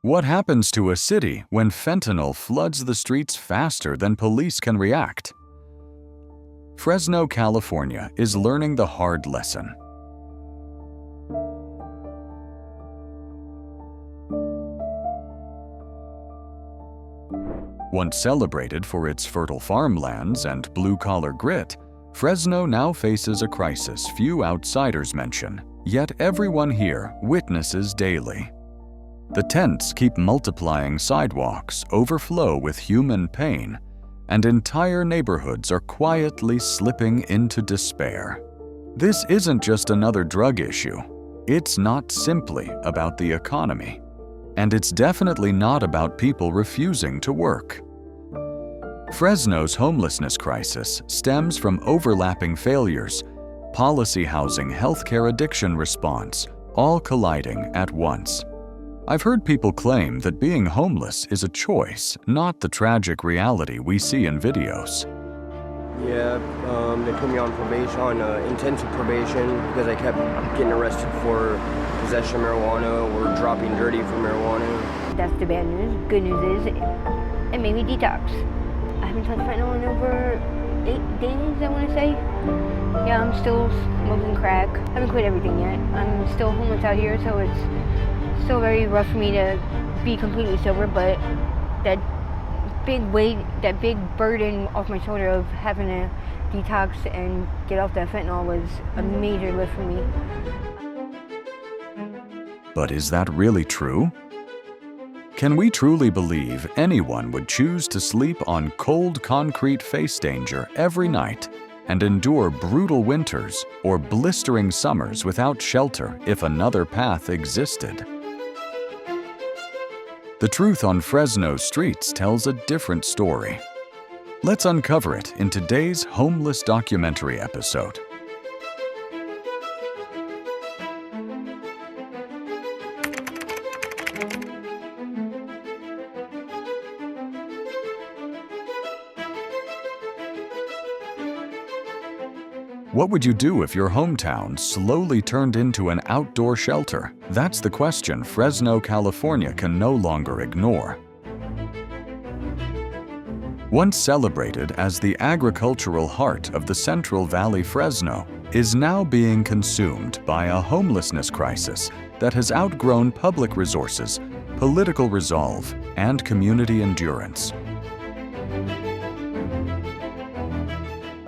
What happens to a city when fentanyl floods the streets faster than police can react? Fresno, California is learning the hard lesson. Once celebrated for its fertile farmlands and blue-collar grit, Fresno now faces a crisis few outsiders mention, yet everyone here witnesses daily. The tents keep multiplying, sidewalks overflow with human pain, and entire neighborhoods are quietly slipping into despair. This isn't just another drug issue. It's not simply about the economy. And it's definitely not about people refusing to work. Fresno's homelessness crisis stems from overlapping failures, policy, housing, healthcare, addiction response, all colliding at once. I've heard people claim that being homeless is a choice, not the tragic reality we see in videos. Yeah, they put me on probation, intensive probation, because I kept getting arrested for possession of marijuana or dropping dirty for marijuana. That's the bad news. Good news is it made me detox. I haven't touched fentanyl in over 8 days, I want to say. Yeah, I'm still smoking crack. I haven't quit everything yet. I'm still homeless out here, so it's still very rough for me to be completely sober, but that big weight, that big burden off my shoulder of having to detox and get off that fentanyl was a major lift for me. But is that really true? Can we truly believe anyone would choose to sleep on cold concrete face danger every night and endure brutal winters or blistering summers without shelter if another path existed? The truth on Fresno's streets tells a different story. Let's uncover it in today's Homeless documentary episode. What would you do if your hometown slowly turned into an outdoor shelter? That's the question Fresno, California can no longer ignore. Once celebrated as the agricultural heart of the Central Valley, Fresno is now being consumed by a homelessness crisis that has outgrown public resources, political resolve, and community endurance.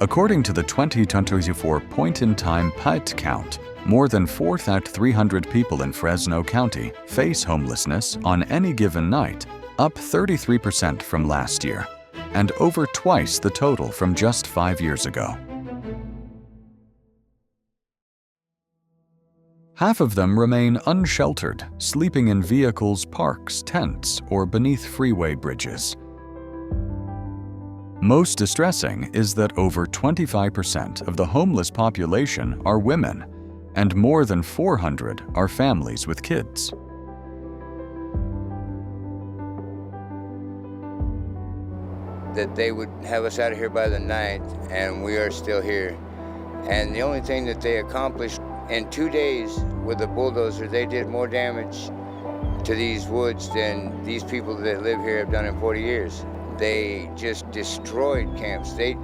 According to the 2024 point-in-time PIT count, more than 4,300 people in Fresno County face homelessness on any given night, up 33% from last year, and over twice the total from just 5 years ago. Half of them remain unsheltered, sleeping in vehicles, parks, tents, or beneath freeway bridges. Most distressing is that over 25% of the homeless population are women, and more than 400 are families with kids. That they would have us out of here by the 9th, and we are still here. And the only thing that they accomplished in 2 days with the bulldozer, they did more damage to these woods than these people that live here have done in 40 years. They just destroyed camps. They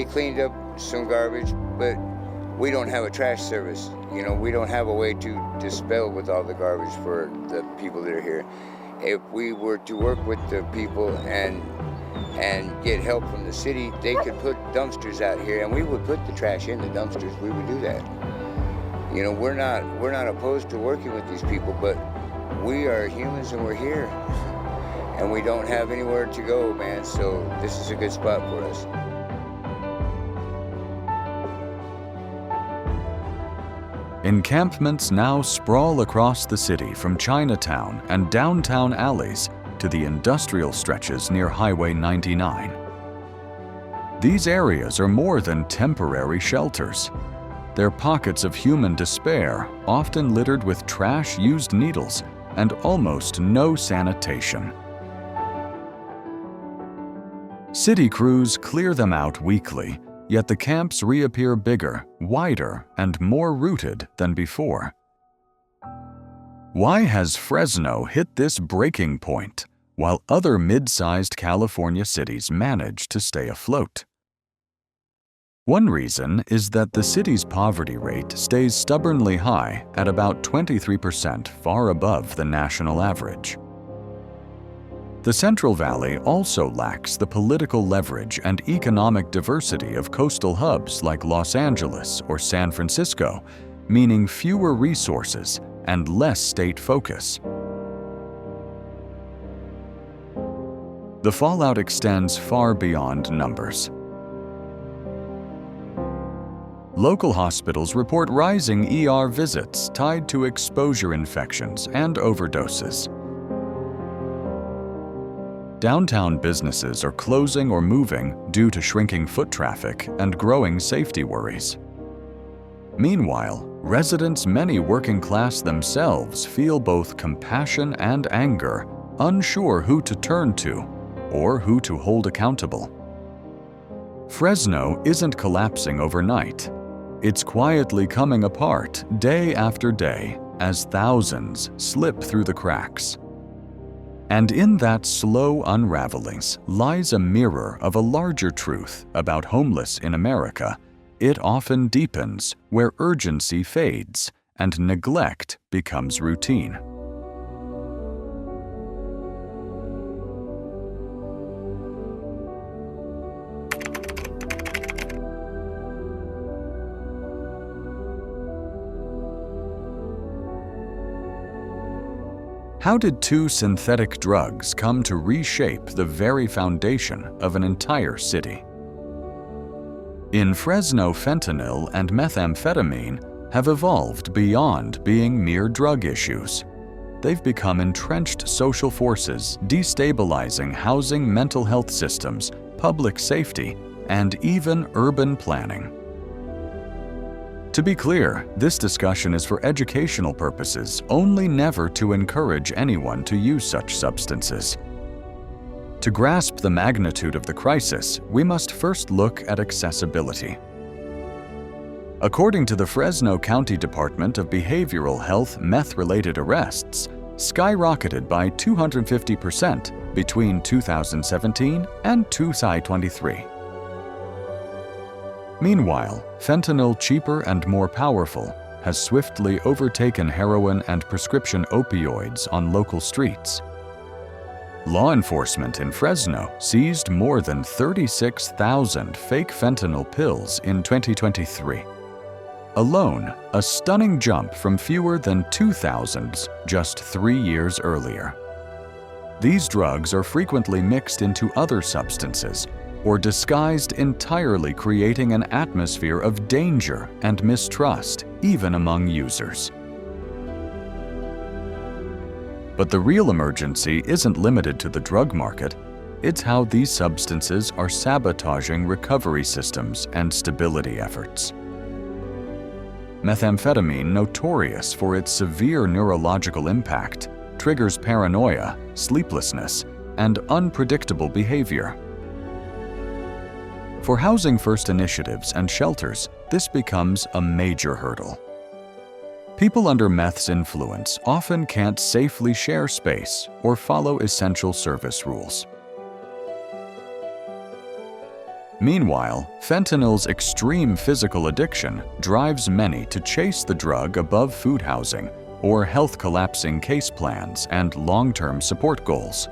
cleaned up some garbage, but we don't have a trash service. You know, we don't have a way to dispel with all the garbage for the people that are here. If we were to work with the people and get help from the city, they could put dumpsters out here, and we would put the trash in the dumpsters. We would do that. You know, we're not opposed to working with these people, but we are humans and we're here. And we don't have anywhere to go, man, so this is a good spot for us. Encampments now sprawl across the city from Chinatown and downtown alleys to the industrial stretches near Highway 99. These areas are more than temporary shelters. They're pockets of human despair, often littered with trash, used needles, and almost no sanitation. City crews clear them out weekly, yet the camps reappear bigger, wider, and more rooted than before. Why has Fresno hit this breaking point, while other mid-sized California cities manage to stay afloat? One reason is that the city's poverty rate stays stubbornly high at about 23%, far above the national average. The Central Valley also lacks the political leverage and economic diversity of coastal hubs like Los Angeles or San Francisco, meaning fewer resources and less state focus. The fallout extends far beyond numbers. Local hospitals report rising ER visits tied to exposure infections and overdoses. Downtown businesses are closing or moving due to shrinking foot traffic and growing safety worries. Meanwhile, residents, many working class themselves, feel both compassion and anger, unsure who to turn to or who to hold accountable. Fresno isn't collapsing overnight. It's quietly coming apart day after day as thousands slip through the cracks. And in that slow unraveling lies a mirror of a larger truth about homeless in America. It often deepens where urgency fades and neglect becomes routine. How did two synthetic drugs come to reshape the very foundation of an entire city? In Fresno, fentanyl and methamphetamine have evolved beyond being mere drug issues. They've become entrenched social forces, destabilizing housing, mental health systems, public safety, and even urban planning. To be clear, this discussion is for educational purposes only, never to encourage anyone to use such substances. To grasp the magnitude of the crisis, we must first look at accessibility. According to the Fresno County Department of Behavioral Health, meth-related arrests skyrocketed by 250% between 2017 and 2023. Meanwhile, fentanyl, cheaper and more powerful, has swiftly overtaken heroin and prescription opioids on local streets. Law enforcement in Fresno seized more than 36,000 fake fentanyl pills in 2023. Alone, a stunning jump from fewer than 2,000 just 3 years earlier. These drugs are frequently mixed into other substances or disguised entirely, creating an atmosphere of danger and mistrust even among users. But the real emergency isn't limited to the drug market. It's how these substances are sabotaging recovery systems and stability efforts. Methamphetamine, notorious for its severe neurological impact, triggers paranoia, sleeplessness, and unpredictable behavior. For housing first initiatives and shelters, this becomes a major hurdle. People under meth's influence often can't safely share space or follow essential service rules. Meanwhile, fentanyl's extreme physical addiction drives many to chase the drug above food housing or health collapsing case plans and long-term support goals.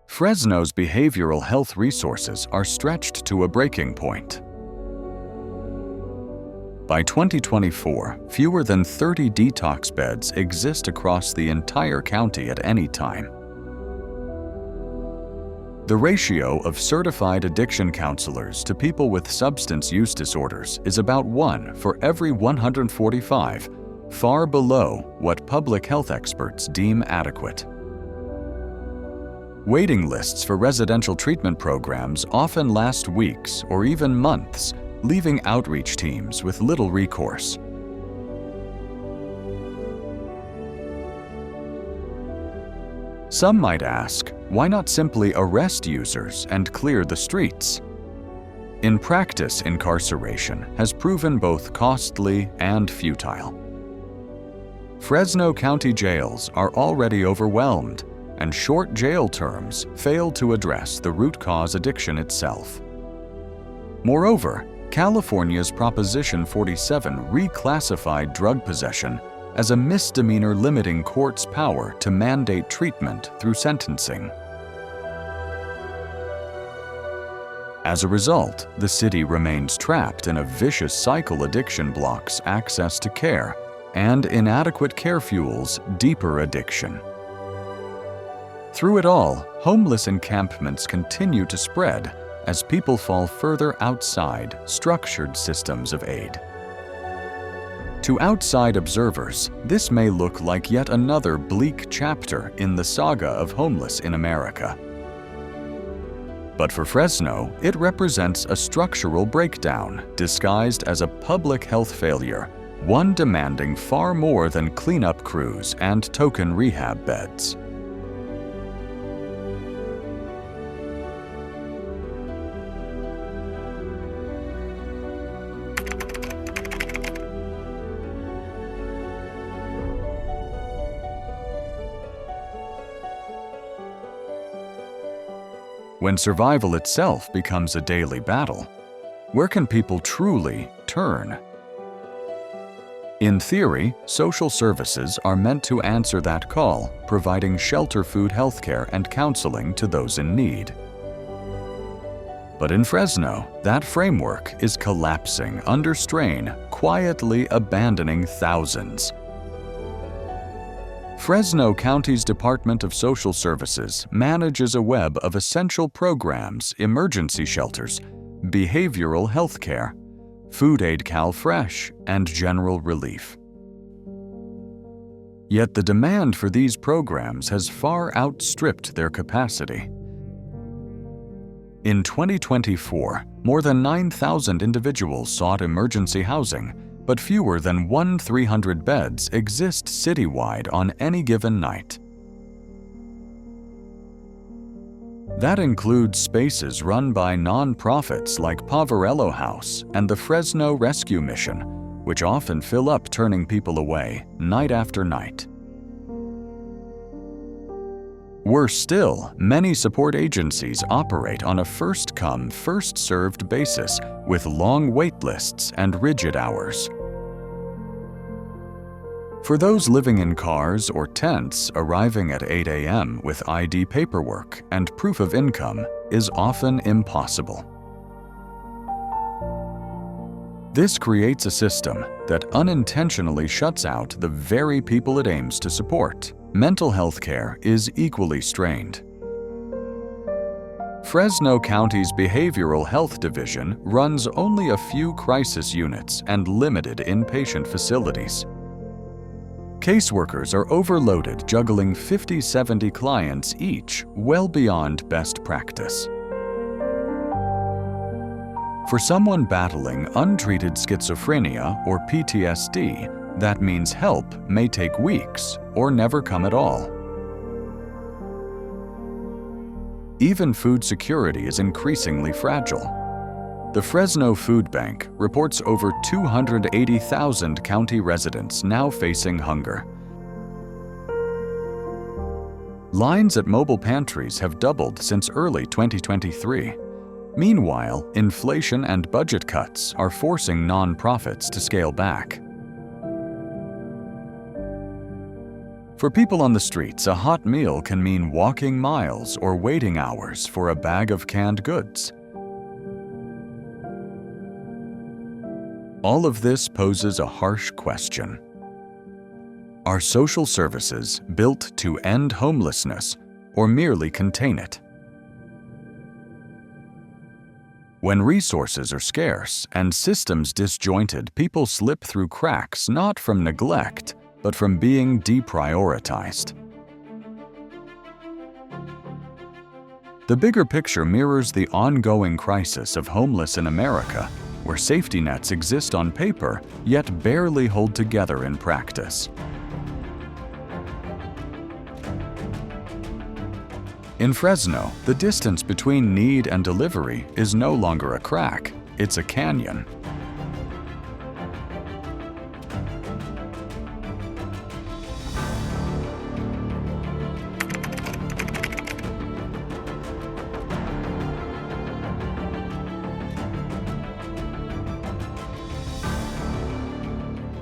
Fresno's behavioral health resources are stretched to a breaking point. By 2024, fewer than 30 detox beds exist across the entire county at any time. The ratio of certified addiction counselors to people with substance use disorders is about 1 for every 145, far below what public health experts deem adequate. Waiting lists for residential treatment programs often last weeks or even months, leaving outreach teams with little recourse. Some might ask, why not simply arrest users and clear the streets? In practice, incarceration has proven both costly and futile. Fresno County jails are already overwhelmed, and short jail terms fail to address the root cause addiction itself. Moreover, California's Proposition 47 reclassified drug possession as a misdemeanor, limiting courts' power to mandate treatment through sentencing. As a result, the city remains trapped in a vicious cycle. Addiction blocks access to care, and inadequate care fuels deeper addiction. Through it all, homeless encampments continue to spread as people fall further outside structured systems of aid. To outside observers, this may look like yet another bleak chapter in the saga of homeless in America. But for Fresno, it represents a structural breakdown disguised as a public health failure, one demanding far more than cleanup crews and token rehab beds. When survival itself becomes a daily battle, where can people truly turn? In theory, social services are meant to answer that call, providing shelter, food, healthcare, and counseling to those in need. But in Fresno, that framework is collapsing under strain, quietly abandoning thousands. Fresno County's Department of Social Services manages a web of essential programs, emergency shelters, behavioral health care, food aid CalFresh, and general relief. Yet the demand for these programs has far outstripped their capacity. In 2024, more than 9,000 individuals sought emergency housing, but fewer than 1,300 beds exist citywide on any given night. That includes spaces run by nonprofits like Poverello House and the Fresno Rescue Mission, which often fill up, turning people away night after night. Worse still, many support agencies operate on a first-come, first-served basis with long wait lists and rigid hours. For those living in cars or tents, arriving at 8 a.m. with ID paperwork and proof of income is often impossible. This creates a system that unintentionally shuts out the very people it aims to support. Mental health care is equally strained. Fresno County's Behavioral Health Division runs only a few crisis units and limited inpatient facilities. Caseworkers are overloaded, juggling 50-70 clients each, well beyond best practice. For someone battling untreated schizophrenia or PTSD, that means help may take weeks or never come at all. Even food security is increasingly fragile. The Fresno Food Bank reports over 280,000 county residents now facing hunger. Lines at mobile pantries have doubled since early 2023. Meanwhile, inflation and budget cuts are forcing nonprofits to scale back. For people on the streets, a hot meal can mean walking miles or waiting hours for a bag of canned goods. All of this poses a harsh question. Are social services built to end homelessness or merely contain it? When resources are scarce and systems disjointed, people slip through cracks not from neglect, but from being deprioritized. The bigger picture mirrors the ongoing crisis of homeless in America, where safety nets exist on paper, yet barely hold together in practice. In Fresno, the distance between need and delivery is no longer a crack, it's a canyon.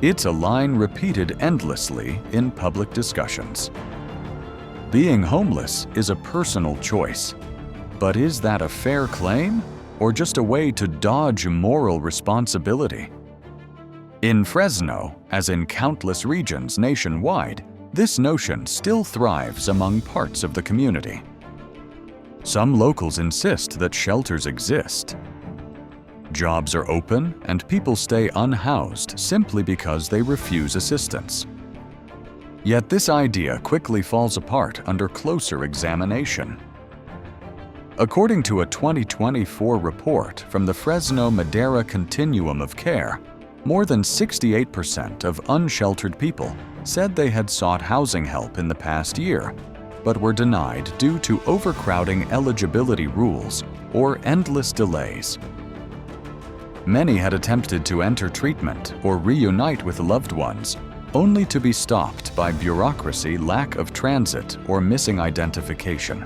It's a line repeated endlessly in public discussions. Being homeless is a personal choice, but is that a fair claim or just a way to dodge moral responsibility? In Fresno, as in countless regions nationwide, this notion still thrives among parts of the community. Some locals insist that shelters exist. Jobs are open and people stay unhoused simply because they refuse assistance. Yet this idea quickly falls apart under closer examination. According to a 2024 report from the Fresno Madera Continuum of Care, more than 68% of unsheltered people said they had sought housing help in the past year, but were denied due to overcrowding eligibility rules or endless delays. Many had attempted to enter treatment or reunite with loved ones, only to be stopped by bureaucracy, lack of transit, or missing identification.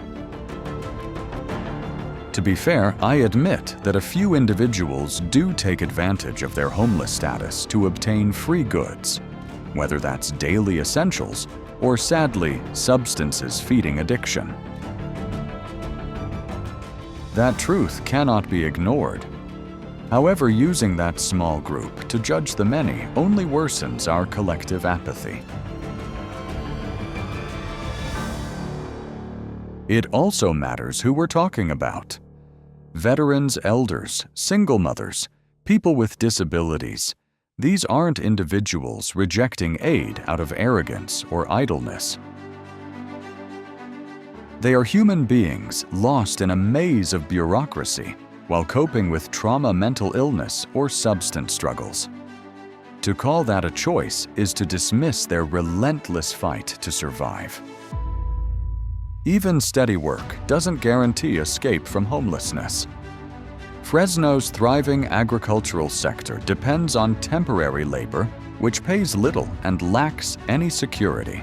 To be fair, I admit that a few individuals do take advantage of their homeless status to obtain free goods, whether that's daily essentials or, sadly, substances feeding addiction. That truth cannot be ignored. However, using that small group to judge the many only worsens our collective apathy. It also matters who we're talking about. Veterans, elders, single mothers, people with disabilities. These aren't individuals rejecting aid out of arrogance or idleness. They are human beings lost in a maze of bureaucracy while coping with trauma, mental illness, or substance struggles. To call that a choice is to dismiss their relentless fight to survive. Even steady work doesn't guarantee escape from homelessness. Fresno's thriving agricultural sector depends on temporary labor, which pays little and lacks any security.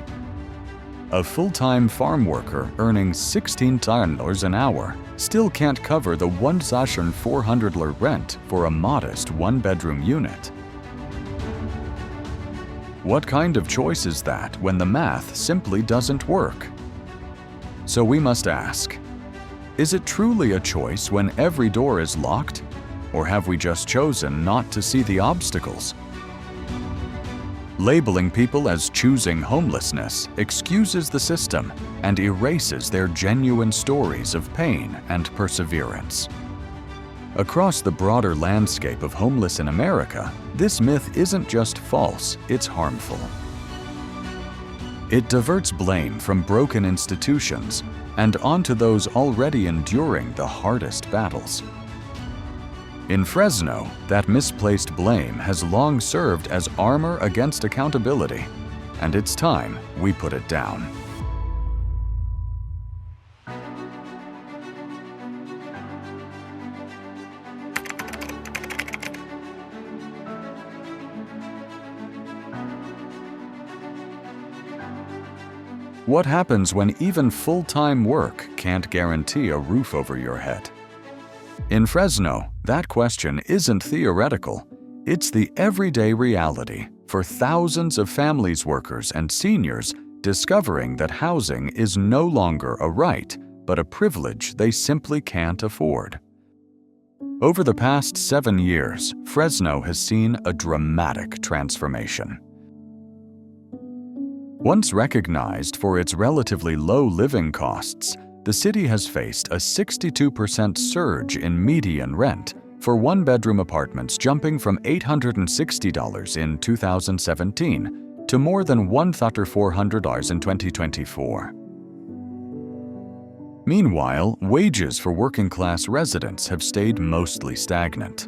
A full-time farm worker earning $16 an hour still can't cover the $1,400 rent for a modest one-bedroom unit. What kind of choice is that when the math simply doesn't work? So we must ask, is it truly a choice when every door is locked? Or have we just chosen not to see the obstacles? Labeling people as choosing homelessness excuses the system and erases their genuine stories of pain and perseverance. Across the broader landscape of homeless in America, this myth isn't just false, it's harmful. It diverts blame from broken institutions and onto those already enduring the hardest battles. In Fresno, that misplaced blame has long served as armor against accountability, and it's time we put it down. What happens when even full-time work can't guarantee a roof over your head? In Fresno, that question isn't theoretical. It's the everyday reality for thousands of families, workers, and seniors discovering that housing is no longer a right, but a privilege they simply can't afford. Over the past 7 years, Fresno has seen a dramatic transformation. Once recognized for its relatively low living costs, the city has faced a 62% surge in median rent, for one-bedroom apartments jumping from $860 in 2017 to more than $1,400 in 2024. Meanwhile, wages for working-class residents have stayed mostly stagnant.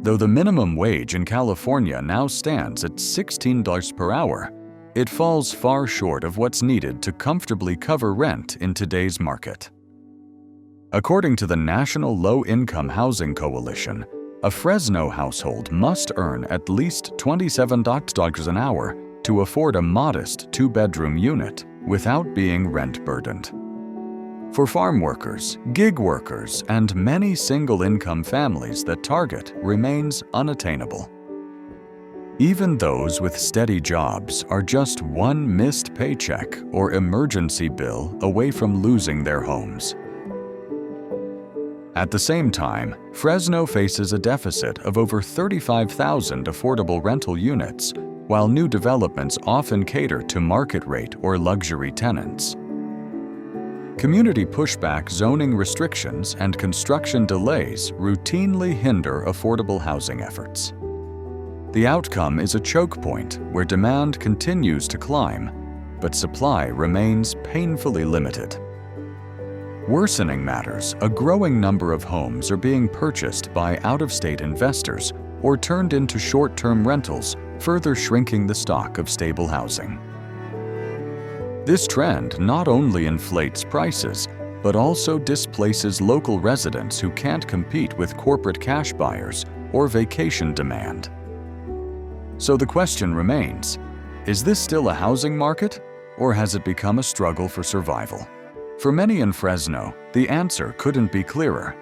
Though the minimum wage in California now stands at $16 per hour, it falls far short of what's needed to comfortably cover rent in today's market. According to the National Low-Income Housing Coalition, a Fresno household must earn at least $27 an hour to afford a modest two-bedroom unit without being rent-burdened. For farm workers, gig workers, and many single-income families, that target remains unattainable. Even those with steady jobs are just one missed paycheck or emergency bill away from losing their homes. At the same time, Fresno faces a deficit of over 35,000 affordable rental units, while new developments often cater to market rate or luxury tenants. Community pushback, zoning restrictions, and construction delays routinely hinder affordable housing efforts. The outcome is a choke point where demand continues to climb, but supply remains painfully limited. Worsening matters, a growing number of homes are being purchased by out-of-state investors or turned into short-term rentals, further shrinking the stock of stable housing. This trend not only inflates prices, but also displaces local residents who can't compete with corporate cash buyers or vacation demand. So the question remains, is this still a housing market, or has it become a struggle for survival? For many in Fresno, the answer couldn't be clearer.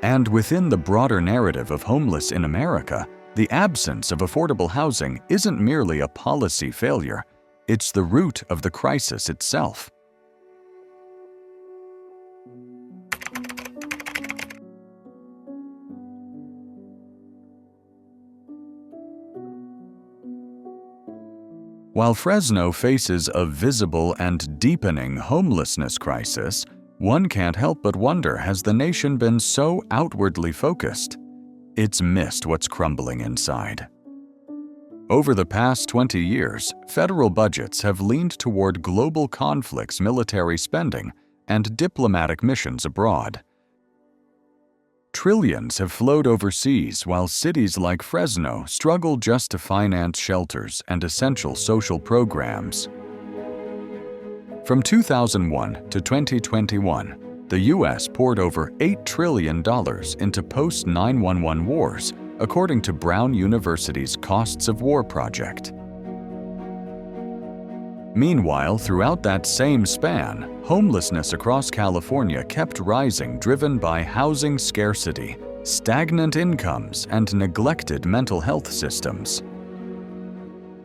And within the broader narrative of homeless in America, the absence of affordable housing isn't merely a policy failure, it's the root of the crisis itself. While Fresno faces a visible and deepening homelessness crisis, one can't help but wonder, has the nation been so outwardly focused, it's missed what's crumbling inside? Over the past 20 years, federal budgets have leaned toward global conflicts, military spending, and diplomatic missions abroad. Trillions have flowed overseas while cities like Fresno struggle just to finance shelters and essential social programs. From 2001 to 2021, the U.S. poured over $8 trillion into post-9/11 wars, according to Brown University's Costs of War project. Meanwhile, throughout that same span, homelessness across California kept rising, driven by housing scarcity, stagnant incomes, and neglected mental health systems.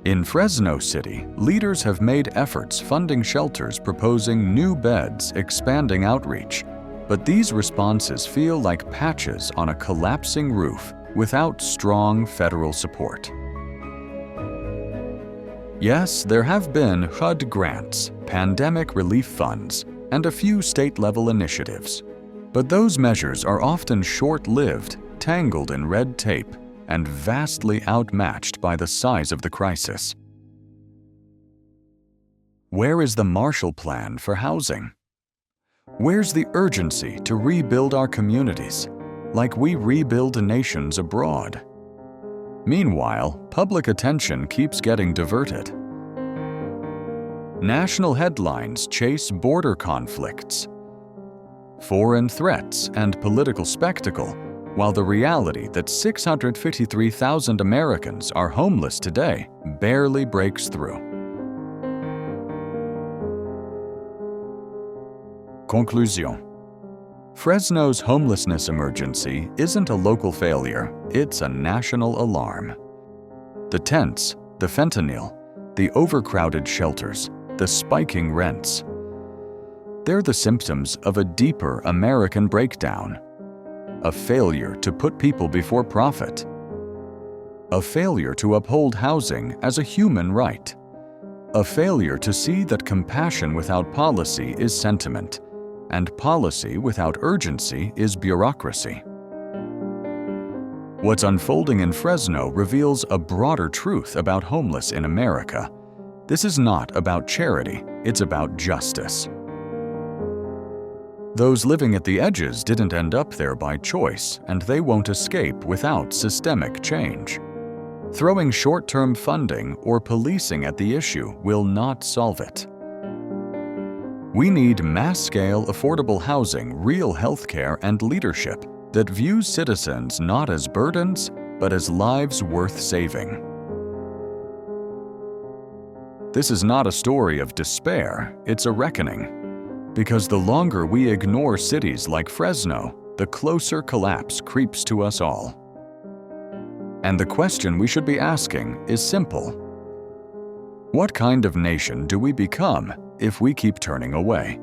In Fresno City, leaders have made efforts funding shelters, proposing new beds, expanding outreach, but these responses feel like patches on a collapsing roof without strong federal support. Yes, there have been HUD grants, pandemic relief funds, and a few state-level initiatives. But those measures are often short-lived, tangled in red tape, and vastly outmatched by the size of the crisis. Where is the Marshall Plan for housing? Where's the urgency to rebuild our communities, like we rebuild nations abroad? Meanwhile, public attention keeps getting diverted. National headlines chase border conflicts, foreign threats, and political spectacle, while the reality that 653,000 Americans are homeless today barely breaks through. Conclusion. Fresno's homelessness emergency isn't a local failure, it's a national alarm. The tents, the fentanyl, the overcrowded shelters, the spiking rents. They're the symptoms of a deeper American breakdown. A failure to put people before profit. A failure to uphold housing as a human right. A failure to see that compassion without policy is sentiment, and policy without urgency is bureaucracy. What's unfolding in Fresno reveals a broader truth about homeless in America. This is not about charity, it's about justice. Those living at the edges didn't end up there by choice, and they won't escape without systemic change. Throwing short-term funding or policing at the issue will not solve it. We need mass-scale affordable housing, real healthcare, and leadership that views citizens not as burdens, but as lives worth saving. This is not a story of despair, it's a reckoning. Because the longer we ignore cities like Fresno, the closer collapse creeps to us all. And the question we should be asking is simple. What kind of nation do we become if we keep turning away?